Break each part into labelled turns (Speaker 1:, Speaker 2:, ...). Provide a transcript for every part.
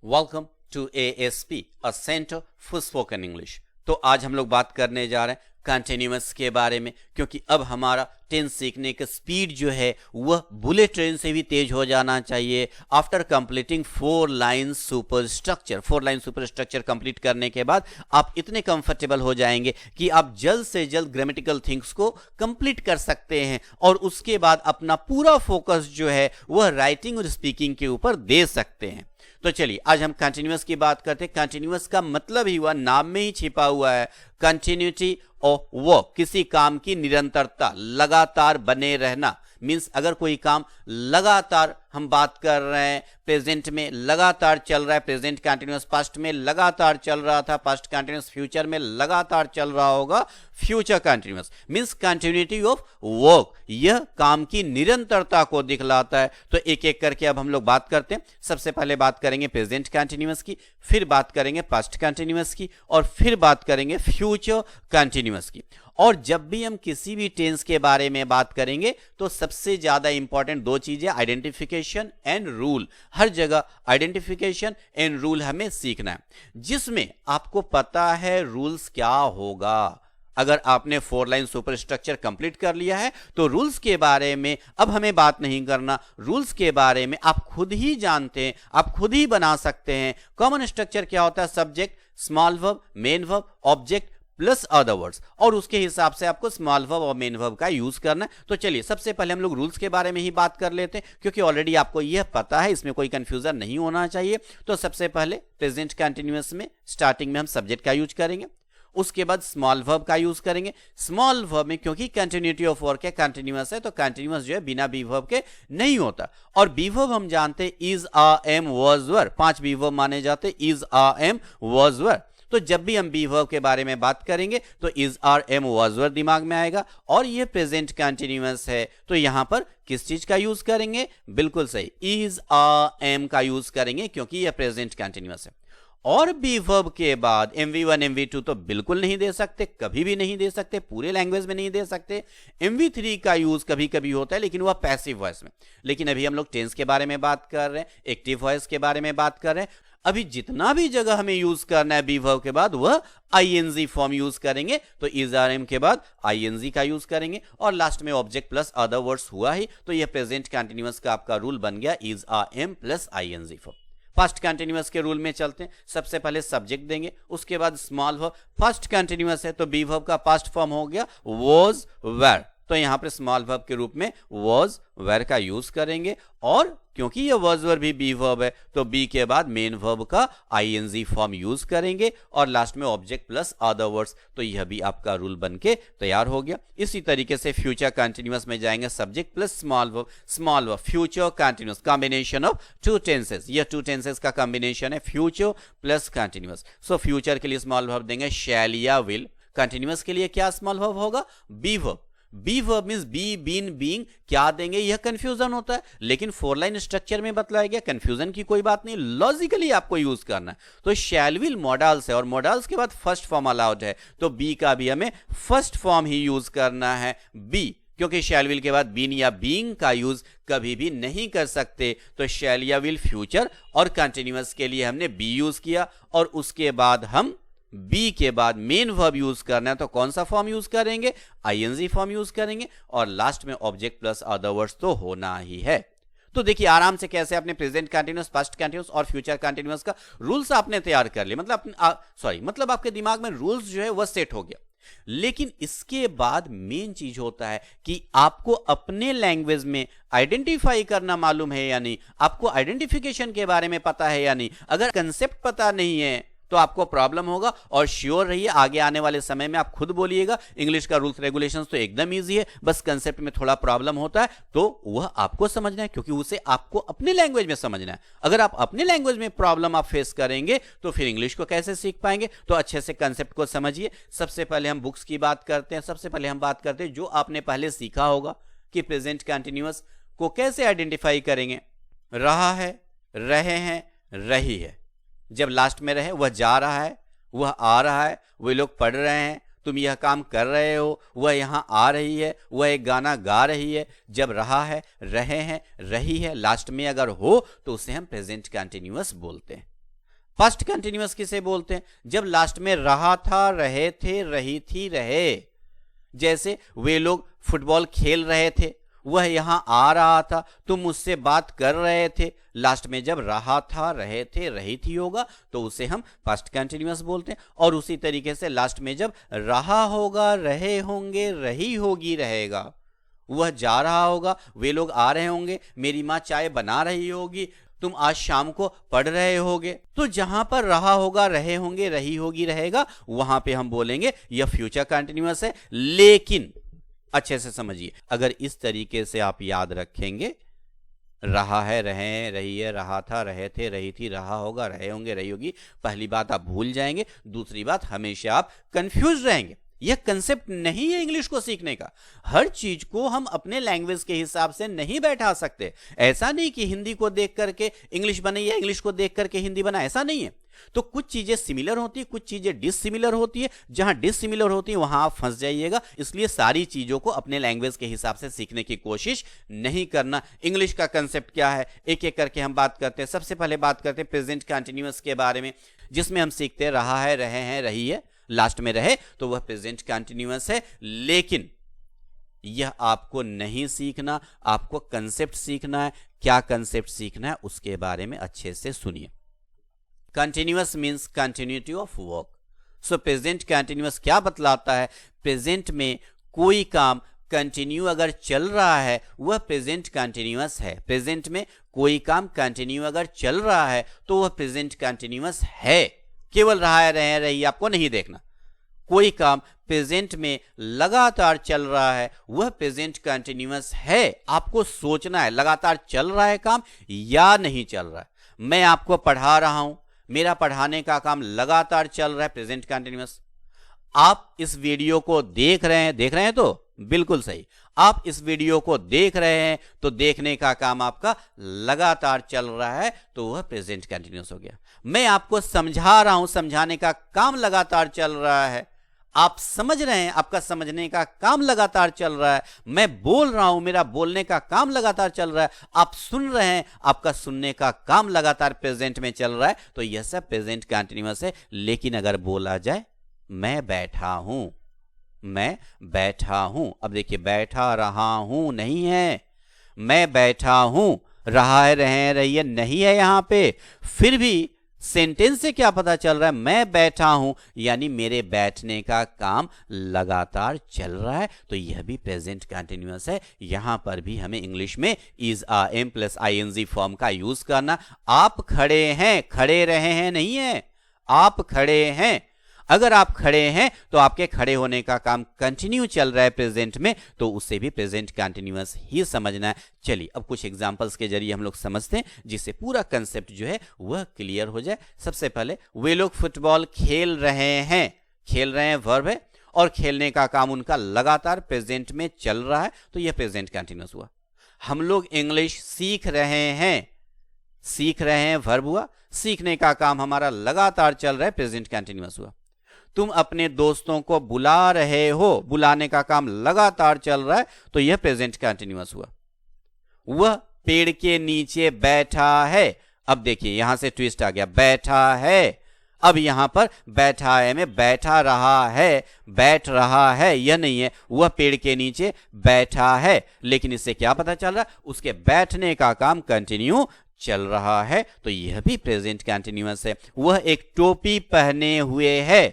Speaker 1: Welcome to ASP, a centre for spoken English. तो आज हम लोग बात करने जा रहे हैं कंटिन्यूअस के बारे में, क्योंकि अब हमारा टेंस सीखने का स्पीड जो है वह बुलेट ट्रेन से भी तेज हो जाना चाहिए। After completing 4 line super structure complete करने के बाद आप इतने कंफर्टेबल हो जाएंगे कि आप जल्द से जल्द ग्रामेटिकल थिंग्स को कंप्लीट कर सकते हैं और उसके बाद अपना पूरा फोकस जो है वह राइटिंग और स्पीकिंग के ऊपर दे सकते हैं। तो चलिए आज हम कंटिन्यूअस की बात करते हैं। कंटिन्यूअस का मतलब ही हुआ, नाम में ही छिपा हुआ है, कंटिन्यूटी ऑफ वर्क, किसी काम की निरंतरता, लगातार बने रहना। मींस अगर कोई काम लगातार हम बात कर रहे हैं, प्रेजेंट में लगातार चल रहा है, प्रेजेंट कंटिन्यूअस, पास्ट में लगातार चल रहा था, पास्ट कंटिन्यूअस, फ्यूचर में लगातार चल रहा होगा, future continuous. Means continuity of work, यह काम की निरंतरता को दिखलाता है। तो एक एक करके अब हम लोग बात करते हैं। सबसे पहले बात करेंगे प्रेजेंट कंटिन्यूअस की, फिर बात करेंगे पास्ट कंटिन्यूअस की और फिर बात करेंगे फ्यूचर कंटिन्यूअस की। और जब भी हम किसी भी टेंस के बारे में बात करेंगे तो सबसे ज्यादा इंपॉर्टेंट 2 चीजें, आइडेंटिफिकेशन एंड रूल। हर जगह आइडेंटिफिकेशन एंड रूल हमें सीखना है, जिसमें आपको पता है रूल्स क्या होगा। अगर आपने 4 लाइन सुपर स्ट्रक्चर कंप्लीट कर लिया है तो रूल्स के बारे में अब हमें बात नहीं करना। रूल्स के बारे में आप खुद ही जानते हैं, आप खुद ही बना सकते हैं। कॉमन स्ट्रक्चर क्या होता है? Subject, small verb, main verb, object plus other words, और उसके हिसाब से आपको स्मॉल वर्ब और मेन वर्ब का यूज करना है। तो चलिए सबसे पहले हम लोग रूल्स के बारे में ही बात कर लेते हैं, क्योंकि ऑलरेडी आपको यह पता है, इसमें कोई कंफ्यूजन नहीं होना चाहिए। तो सबसे पहले प्रेजेंट कंटिन्यूअस में स्टार्टिंग में हम सब्जेक्ट का यूज करेंगे, उसके बाद स्मॉल वर्ब का यूज करेंगे। स्मॉल वर्ब में क्योंकि कंटिन्यूटी ऑफ वर्क है, कंटिन्यूअस है, तो कंटिन्यूअस जो है बिना बी वर्ब के नहीं होता। और बी वर्ब हम जानते हैं is, are, am, was, were, 5 be verb माने जाते हैं, is, are, am, was, were. तो जब भी हम बी वर्ब के बारे में बात करेंगे तो इज, आर, एम, वाज, वर दिमाग में आएगा। और ये प्रेजेंट कंटिन्यूअस है तो यहां पर किस चीज का यूज करेंगे? बिल्कुल सही, इज, आ, एम का यूज करेंगे, क्योंकि यह प्रेजेंट कंटिन्यूअस है। और बी वर्ब के बाद MV1 MV2 तो बिल्कुल नहीं दे सकते, कभी भी नहीं दे सकते, पूरे लैंग्वेज में नहीं दे सकते। MV3 का यूज कभी कभी होता है, लेकिन वह पैसिव वॉइस में। लेकिन अभी हम लोग टेंस के बारे में बात कर रहे हैं, एक्टिव वॉइस के बारे में बात कर रहे हैं। अभी जितना भी जगह हमें यूज करना है बी वर्ब के बाद, वह ING फॉर्म यूज करेंगे। तो इज, आर, एम के बाद ING का यूज करेंगे और लास्ट में ऑब्जेक्ट प्लस अदर वर्ड्स हुआ ही, तो यह प्रेजेंट कंटिन्यूअस का आपका रूल बन गया, is, are, am plus ING form. First continuous के रूल में चलते हैं। सबसे पहले सब्जेक्ट देंगे, उसके बाद स्मॉल वर्ब। फर्स्ट कंटिन्यूअस है तो बी वर्ब का पास्ट फॉर्म हो गया वाज, वेर, तो यहां पर स्मॉल वर्ब के रूप में वाज, वेर का यूज करेंगे। और क्योंकि ये वाज, वेर भी बी वर्ब है तो बी के बाद मेन वर्ब का ING फॉर्म यूज करेंगे और लास्ट में ऑब्जेक्ट प्लस अदर वर्ड्स, तो यह भी आपका रूल बनके तैयार हो गया। इसी तरीके से फ्यूचर कंटिन्यूअस में जाएंगे, subject plus small verb, future continuous, combination of 2 tenses. यह 2 टेंसेस का कॉम्बिनेशन है, future plus continuous. So future के लिए स्मॉल वर्ब देंगे शैल या विल। कंटिन्यूअस के लिए क्या स्मॉल वर्ब होगा? Be verb. Be verb means be, been, being, क्या देंगे? यह कंफ्यूजन होता है, लेकिन 4 लाइन स्ट्रक्चर में बतलाया गया, कंफ्यूजन की कोई बात नहीं, लॉजिकली आपको यूज करना है। तो शैल विल मॉडल्स है और मॉडल्स के बाद फर्स्ट फॉर्म अलाउड है, तो बी का भी हमें फर्स्ट फॉर्म ही यूज करना है, बी, क्योंकि शैल विल के बाद बीन या बीइंग का यूज कभी भी नहीं कर सकते। तो शैल या विल फ्यूचर और कंटिन्यूअस के लिए हमने बी यूज किया और उसके बाद हम बी के बाद मेन वर्ब यूज करना है, तो कौन सा फॉर्म यूज करेंगे? ING फॉर्म यूज करेंगे और लास्ट में ऑब्जेक्ट प्लस अदर वर्ड्स तो होना ही है। तो देखिए आराम से कैसे आपने प्रेजेंट कंटिन्यूअस, पास्ट कंटिन्यूअस और फ्यूचर कंटिन्यूअस का रूल्स आपने तैयार कर लिया, मतलब आपके दिमाग में रूल्स जो है वह सेट हो गया। लेकिन इसके बाद मेन चीज होता है कि आपको अपने लैंग्वेज में आइडेंटिफाई करना मालूम है या नहीं, आपको आइडेंटिफिकेशन के बारे में पता है या नहीं। अगर कंसेप्ट पता नहीं है तो आपको प्रॉब्लम होगा। और श्योर रहिए आगे आने वाले समय में आप खुद बोलिएगा इंग्लिश का रूल्स रेगुलेशंस तो एकदम इजी है, बस कंसेप्ट में थोड़ा प्रॉब्लम होता है, तो वह आपको समझना है, क्योंकि उसे आपको अपने लैंग्वेज में समझना है। अगर आप अपने लैंग्वेज में प्रॉब्लम आप फेस करेंगे तो फिर इंग्लिश को कैसे सीख पाएंगे? तो अच्छे से कंसेप्ट को समझिए। सबसे पहले हम बुक्स की बात करते हैं। सबसे पहले हम बात करते हैं जो आपने पहले सीखा होगा कि प्रेजेंट कंटिन्यूअस को कैसे आइडेंटिफाई करेंगे। रहा है, रहे हैं, रही है। जब लास्ट में रहे, वह जा रहा है, वह आ रहा है, वे लोग पढ़ रहे हैं, तुम यह काम कर रहे हो, वह यहां आ रही है, वह एक गाना गा रही है। जब रहा है, रहे हैं, रही है, लास्ट में अगर हो तो उसे हम प्रेजेंट कंटिन्यूअस बोलते हैं। पास्ट कंटिन्यूअस किसे बोलते हैं? जब लास्ट में रहा था, रहे थे, रही थी, रहे। जैसे वे लोग फुटबॉल खेल रहे थे, वह यहां आ रहा था, तुम मुझसे बात कर रहे थे। लास्ट में जब रहा था, रहे थे, रही थी होगा तो उसे हम पास्ट कंटिन्यूअस बोलते हैं। और उसी तरीके से लास्ट में जब रहा होगा, रहे होंगे, रही होगी, रहेगा, वह जा रहा होगा, वे लोग आ रहे होंगे, मेरी माँ चाय बना रही होगी, तुम आज शाम को पढ़ रहे होगे। तो जहां पर रहा होगा, रहे होंगे, रही होगी, रहेगा, वहां पे हम बोलेंगे यह फ्यूचर कंटिन्यूअस है। लेकिन अच्छे से समझिए, अगर इस तरीके से आप याद रखेंगे, रहा है, रहे, रही है, रहा था, रहे थे, रही थी, रहा होगा, रहे होंगे, रही होगी, पहली बात आप भूल जाएंगे, दूसरी बात हमेशा आप कंफ्यूज रहेंगे। यह कंसेप्ट नहीं है इंग्लिश को सीखने का। हर चीज को हम अपने लैंग्वेज के हिसाब से नहीं बैठा सकते। ऐसा नहीं कि हिंदी को देख करके इंग्लिश बनी या इंग्लिश को देख करके हिंदी बना, ऐसा नहीं है। तो कुछ चीजें सिमिलर होती है, कुछ चीजें डिसिमिलर होती है। जहां डिसिमिलर होती है वहां आप फंस जाइएगा। इसलिए सारी चीजों को अपने लैंग्वेज के हिसाब से सीखने की कोशिश नहीं करना। इंग्लिश का कंसेप्ट क्या है, एक एक करके हम बात करते हैं। सबसे पहले बात करते हैं प्रेजेंट कंटिन्यूअस के बारे में, जिसमें हम सीखते हैं रहा है, रहे हैं, रही है, लास्ट में रहे तो वह प्रेजेंट कंटिन्यूअस है। लेकिन यह आपको नहीं सीखना, आपको कंसेप्ट सीखना है। क्या कंसेप्ट सीखना है उसके बारे में अच्छे से सुनिए। Continuous means continuity of work. So present continuous क्या बतलाता है? प्रेजेंट में कोई काम कंटिन्यू अगर चल रहा है वह प्रेजेंट कंटिन्यूअस है। प्रेजेंट में कोई काम कंटिन्यू अगर चल रहा है तो वह प्रेजेंट कंटिन्यूअस है। केवल रहा है, रहे, रही आपको नहीं देखना। कोई काम प्रेजेंट में लगातार चल रहा है वह प्रेजेंट कंटिन्यूअस है। आपको सोचना है लगातार चल रहा है काम या नहीं चल रहा है। मैं आपको पढ़ा रहा हूं, मेरा पढ़ाने का काम लगातार चल रहा है, प्रेजेंट कंटिन्यूअस। आप इस वीडियो को देख रहे हैं तो बिल्कुल सही। आप इस वीडियो को देख रहे हैं तो देखने का काम आपका लगातार चल रहा है तो वह प्रेजेंट कंटिन्यूअस हो गया। मैं आपको समझा रहा हूं, समझाने का काम लगातार चल रहा है। आप समझ रहे हैं, आपका समझने का काम लगातार चल रहा है। मैं बोल रहा हूं, मेरा बोलने का काम लगातार चल रहा है। आप सुन रहे हैं, आपका सुनने का काम लगातार प्रेजेंट में चल रहा है। तो यह सब प्रेजेंट कंटिन्यूअस है। लेकिन अगर बोला जाए मैं बैठा हूं, मैं बैठा हूं, अब देखिए बैठा रहा हूं नहीं है, मैं बैठा हूं, रहा है, रहे, रही है नहीं है यहां पे। फिर भी सेंटेंस से क्या पता चल रहा है? मैं बैठा हूं यानी मेरे बैठने का काम लगातार चल रहा है। तो यह भी प्रेजेंट कंटिन्यूअस है। यहां पर भी हमें इंग्लिश में is are am plus ING form का यूज करना। आप खड़े हैं, खड़े रहे हैं नहीं है, आप खड़े हैं। अगर आप खड़े हैं तो आपके खड़े होने का काम कंटिन्यू चल रहा है प्रेजेंट में, तो उसे भी प्रेजेंट कंटिन्यूअस ही समझना है। चलिए अब कुछ एग्जांपल्स के जरिए हम लोग समझते हैं जिससे पूरा कंसेप्ट जो है वह क्लियर हो जाए। सबसे पहले वे लोग फुटबॉल खेल रहे हैं, खेल रहे हैं वर्ब है और खेलने का काम उनका लगातार प्रेजेंट में चल रहा है तो यह प्रेजेंट कंटिन्यूअस हुआ। हम लोग इंग्लिश सीख रहे हैं, सीख रहे हैं वर्ब हुआ, सीखने का काम हमारा लगातार चल रहा है प्रेजेंट कंटिन्यूअस हुआ। तुम अपने दोस्तों को बुला रहे हो, बुलाने का काम लगातार चल रहा है तो यह प्रेजेंट कंटिन्यूअस हुआ। वह पेड़ के नीचे बैठा है। अब देखिए यहां से ट्विस्ट आ गया, बैठा है। अब यहां पर बैठा है में बैठा रहा है, बैठ रहा है यह नहीं है, वह पेड़ के नीचे बैठा है। लेकिन इससे क्या पता चल रहा है? उसके बैठने का काम कंटिन्यू चल रहा है तो यह भी प्रेजेंट कंटिन्यूअस है। वह एक टोपी पहने हुए है,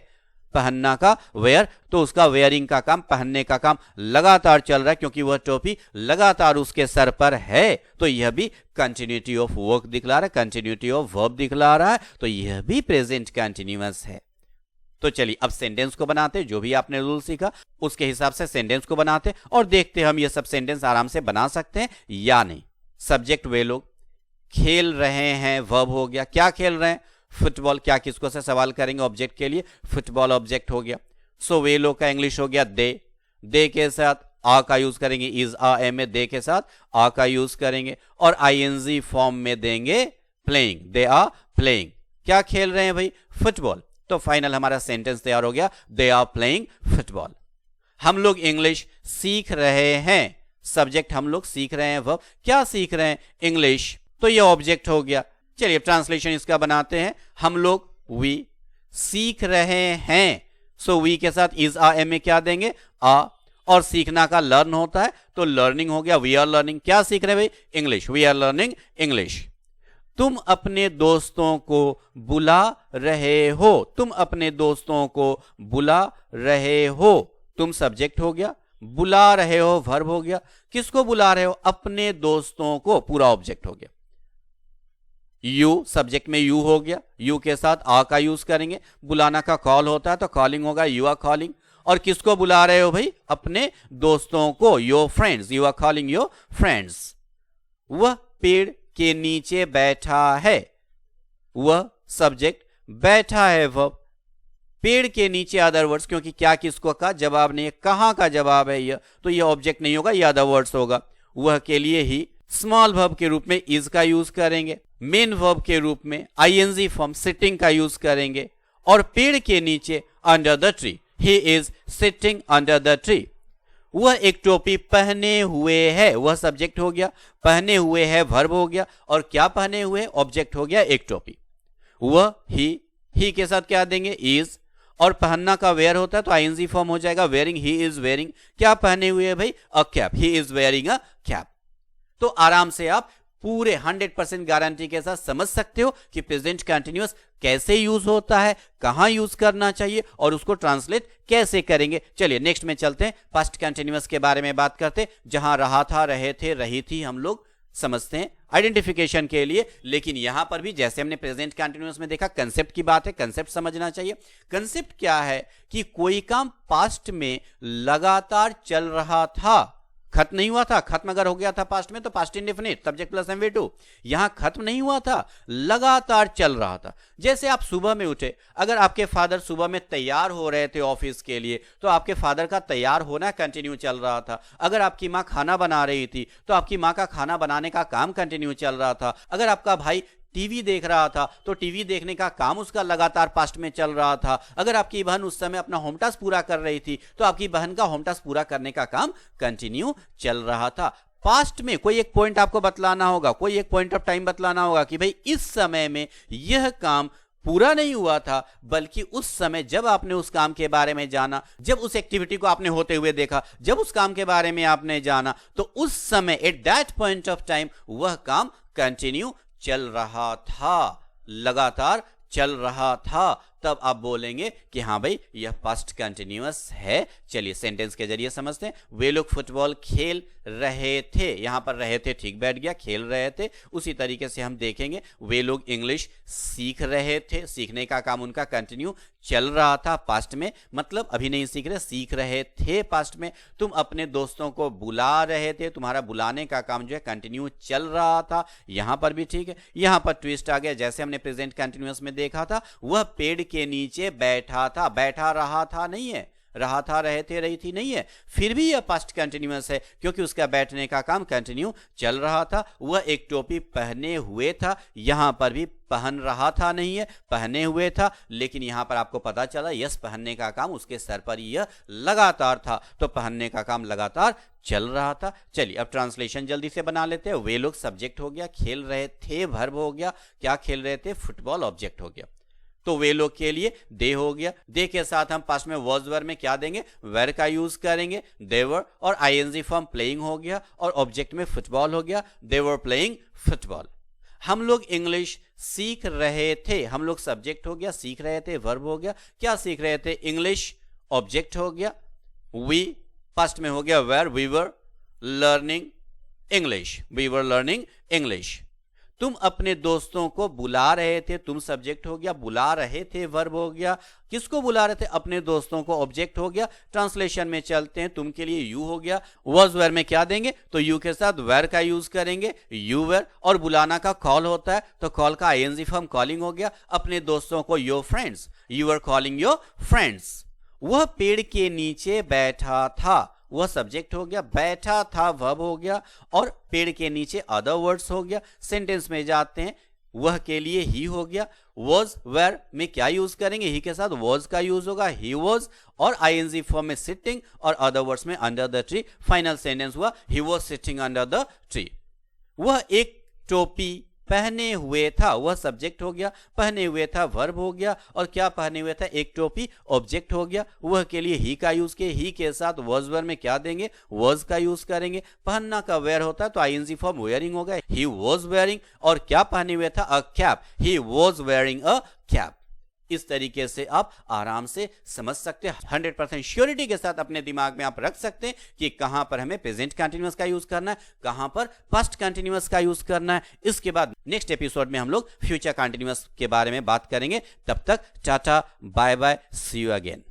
Speaker 1: पहनना का वेयर, तो उसका वेयरिंग का काम, पहनने का काम लगातार चल रहा है क्योंकि वह टोपी लगातार उसके सर पर है। तो यह भी कंटिन्यूटी ऑफ वर्क दिखला रहा है, कंटिन्यूटी ऑफ वर्ब दिखला रहा है तो यह भी प्रेजेंट कंटिन्यूअस है। तो चलिए अब सेंटेंस को बनाते, जो भी आपने रूल सीखा उसके हिसाब से सेंटेंस को बनाते और देखते हम ये सब सेंटेंस आराम से बना सकते हैं या नहीं। सब्जेक्ट वे लोग, खेल रहे हैं वर्ब हो गया, क्या खेल रहे हैं? फुटबॉल। क्या किसको से सवाल करेंगे ऑब्जेक्ट के लिए? फुटबॉल ऑब्जेक्ट हो गया। सो वे लोग का इंग्लिश हो गया दे, दे के साथ आ का यूज करेंगे, इज आ एम में दे के साथ आ का यूज करेंगे और आईएनजी फॉर्म में देंगे प्लेइंग, दे आर प्लेइंग। क्या खेल रहे हैं भाई? फुटबॉल। तो फाइनल हमारा सेंटेंस तैयार हो गया, दे आर प्लेइंग फुटबॉल। हम लोग इंग्लिश सीख रहे हैं, सब्जेक्ट हम लोग सीख रहे हैं वर्ब, क्या सीख रहे हैं? इंग्लिश। तो ये ऑब्जेक्ट हो गया। चलिए ट्रांसलेशन इसका बनाते हैं हम लोग। वी सीख रहे हैं, सो वी के साथ इज आ एम में क्या देंगे, आ, और सीखना का लर्न होता है तो लर्निंग हो गया। वी आर लर्निंग, क्या सीख रहे हैं भाई, English, we are learning English. तुम अपने दोस्तों को बुला रहे हो, तुम अपने दोस्तों को बुला रहे हो, तुम सब्जेक्ट हो गया, बुला रहे हो वर्ब हो गया। किसको बुला रहे हो, अपने दोस्तों को, पूरा ऑब्जेक्ट हो गया। यू, सब्जेक्ट में यू हो गया, यू के साथ आ का यूज करेंगे। बुलाना का कॉल होता है तो कॉलिंग होगा, यू आर कॉलिंग। और किसको बुला रहे हो भाई, अपने दोस्तों को, your friends, you are calling your friends. वह पेड़ के नीचे बैठा है, वह सब्जेक्ट, बैठा है वर्ब। पेड़ के नीचे अदर वर्ड्स, क्योंकि क्या किसको का जवाब नहीं है, कहां का जवाब है यह, तो यह ऑब्जेक्ट नहीं होगा, यह अदर वर्ड्स होगा। वह के लिए ही स्मॉल वर्ब के रूप में इज का यूज करेंगे, मेन वर्ब के रूप में आईएनजी फॉर्म सिटिंग का यूज करेंगे। और पेड़ के नीचे under the tree, he is sitting under the tree. वह एक टोपी पहने हुए है, वह सब्जेक्ट हो गया, पहने हुए है वर्ब हो गया, और क्या पहने हुए, ऑब्जेक्ट हो गया एक टोपी। वह ही के साथ क्या देंगे, इज, और पहनना का वेयर होता है तो आईएनजी फॉर्म हो जाएगा वेयरिंग, ही इज वेयरिंग। क्या पहने हुए है भाई, a cap, he is wearing a cap. तो आराम से आप पूरे 100% गारंटी के साथ समझ सकते हो कि प्रेजेंट कंटीन्यूअस कैसे यूज होता है, कहां यूज करना चाहिए और उसको ट्रांसलेट कैसे करेंगे। चलिए नेक्स्ट में चलते हैं, पास्ट कंटीन्यूअस के बारे में बात करते हैं। जहां रहा था, रहे थे, रही थी हम लोग समझते हैं आइडेंटिफिकेशन के लिए, लेकिन यहां पर भी जैसे हमने प्रेजेंट कंटीन्यूअस में देखा कंसेप्ट की बात है, कंसेप्ट समझना चाहिए। कंसेप्ट क्या है कि कोई काम पास्ट में लगातार चल रहा था, खत्म नहीं हुआ था। खत्म अगर हो गया था पास्ट में तो पास्ट इंडेफिनिट, सब्जेक्ट प्लस एमवी2। यहां खत्म नहीं हुआ था, लगातार चल रहा था। जैसे आप सुबह में उठे, अगर आपके फादर सुबह में तैयार हो रहे थे ऑफिस के लिए तो आपके फादर का तैयार होना कंटिन्यू चल रहा था। अगर आपकी मां खाना बना रही थी तो आपकी मां का खाना बनाने का काम कंटिन्यू चल रहा था। अगर आपका भाई टीवी देख रहा था तो टीवी देखने का काम उसका लगातार पास्ट में चल रहा था। अगर आपकी बहन उस समय अपना होम टास्क पूरा कर रही थी तो आपकी बहन का होम टास्क पूरा करने का काम कंटिन्यू चल रहा था। पास्ट में कोई एक पॉइंट आपको बतलाना होगा, कोई एक पॉइंट ऑफ टाइम बतलाना होगा कि भाई इस समय में यह काम पूरा नहीं हुआ था, बल्कि उस समय जब आपने उस काम के बारे में जाना, जब उस एक्टिविटी को आपने होते हुए देखा, जब उस काम के बारे में आपने जाना, तो उस समय at that point of time वह काम कंटिन्यू चल रहा था, लगातार चल रहा था। तब आप बोलेंगे कि हाँ भाई यह पास्ट कंटिन्यूअस है। चलिए सेंटेंस के जरिए समझते हैं। वे लोग फुटबॉल खेल रहे थे, यहां पर रहे थे ठीक बैठ गया, खेल रहे थे। उसी तरीके से हम देखेंगे वे लोग इंग्लिश सीख रहे थे, सीखने का काम उनका कंटिन्यू चल रहा था पास्ट में, मतलब अभी नहीं सीख रहे, सीख रहे थे पास्ट में। तुम अपने दोस्तों को बुला रहे थे, तुम्हारा बुलाने का काम जो है कंटिन्यू चल रहा था, यहां पर भी ठीक है। यहां पर ट्विस्ट आ गया, जैसे हमने प्रेजेंट कंटिन्यूअस में देखा था, वह पेड़ के नीचे बैठा था, बैठा रहा था नहीं है, रहा था, रहे थे, रही थी नहीं है, फिर भी यह पास्ट कंटिन्यूअस है क्योंकि उसका बैठने का काम कंटिन्यू चल रहा था। वह एक टोपी पहने हुए था, यहां पर भी पहन रहा था नहीं है, पहने हुए था, लेकिन यहां पर आपको पता चला यस पहनने का काम उसके सर पर यह लगातार था, तो पहनने का काम लगातार चल रहा था। चलिए अब ट्रांसलेशन जल्दी से बना लेते हैं। वे लोग सब्जेक्ट हो गया, खेल रहे थे वर्ब हो गया, क्या खेल रहे थे, फुटबॉल ऑब्जेक्ट हो गया। तो वे लोग के लिए दे हो गया, दे के साथ हम पास्ट में वॉज वर्ब में क्या देंगे, वेर का यूज करेंगे, देवर, और आईएनजी फॉर्म प्लेइंग हो गया, और ऑब्जेक्ट में फुटबॉल हो गया, देवर प्लेइंग फुटबॉल। हम लोग इंग्लिश सीख रहे थे, हम लोग सब्जेक्ट हो गया, सीख रहे थे वर्ब हो गया, क्या सीख रहे थे, इंग्लिश ऑब्जेक्ट हो गया, वी पास्ट में हो गया were, we were learning English, we were learning English. तुम अपने दोस्तों को बुला रहे थे, तुम सब्जेक्ट हो गया, बुला रहे थे वर्ब हो गया, किसको बुला रहे थे, अपने दोस्तों को, ऑब्जेक्ट हो गया। ट्रांसलेशन में चलते हैं, तुम के लिए यू हो गया, वॉज वेर में क्या देंगे, तो यू के साथ वेर का यूज करेंगे, यू वेर, और बुलाना का कॉल होता है तो कॉल का आईएनजी फॉर्म कॉलिंग हो गया, अपने दोस्तों को your friends, you are calling your friends. वह पेड़ के नीचे बैठा था, वह सब्जेक्ट हो गया, बैठा था वर्ब हो गया, और पेड़ के नीचे अदर वर्ड्स हो गया। सेंटेंस में जाते हैं, वह के लिए ही हो गया, वॉज वेर में क्या यूज करेंगे, ही के साथ वॉज का यूज होगा, ही वॉज, और आईएनजी फॉर्म में सिटिंग, और अदर वर्ड्स में under the tree. Final sentence हुआ ही was sitting under the tree. वह एक टोपी पहने हुए था, वह सब्जेक्ट हो गया, पहने हुए था वर्ब हो गया, और क्या पहने हुए था, एक टोपी ऑब्जेक्ट हो गया। वह के लिए ही का यूज किए, ही के साथ वॉज वर्ब में क्या देंगे, वॉज का यूज करेंगे। पहनना का वेयर होता है तो आईएनजी फॉर्म वेयरिंग होगा, ही वॉज वेयरिंग। और क्या पहने हुए था, a cap, he was wearing a cap. इस तरीके से आप आराम से समझ सकते हैं, 100% श्योरिटी के साथ अपने दिमाग में आप रख सकते हैं कि कहां पर हमें प्रेजेंट कंटीन्यूअस का यूज करना है, कहां पर पास्ट कंटीन्यूअस का यूज करना है। इसके बाद नेक्स्ट एपिसोड में हम लोग फ्यूचर कंटीन्यूअस के बारे में बात करेंगे। तब तक tata, bye bye, see you again.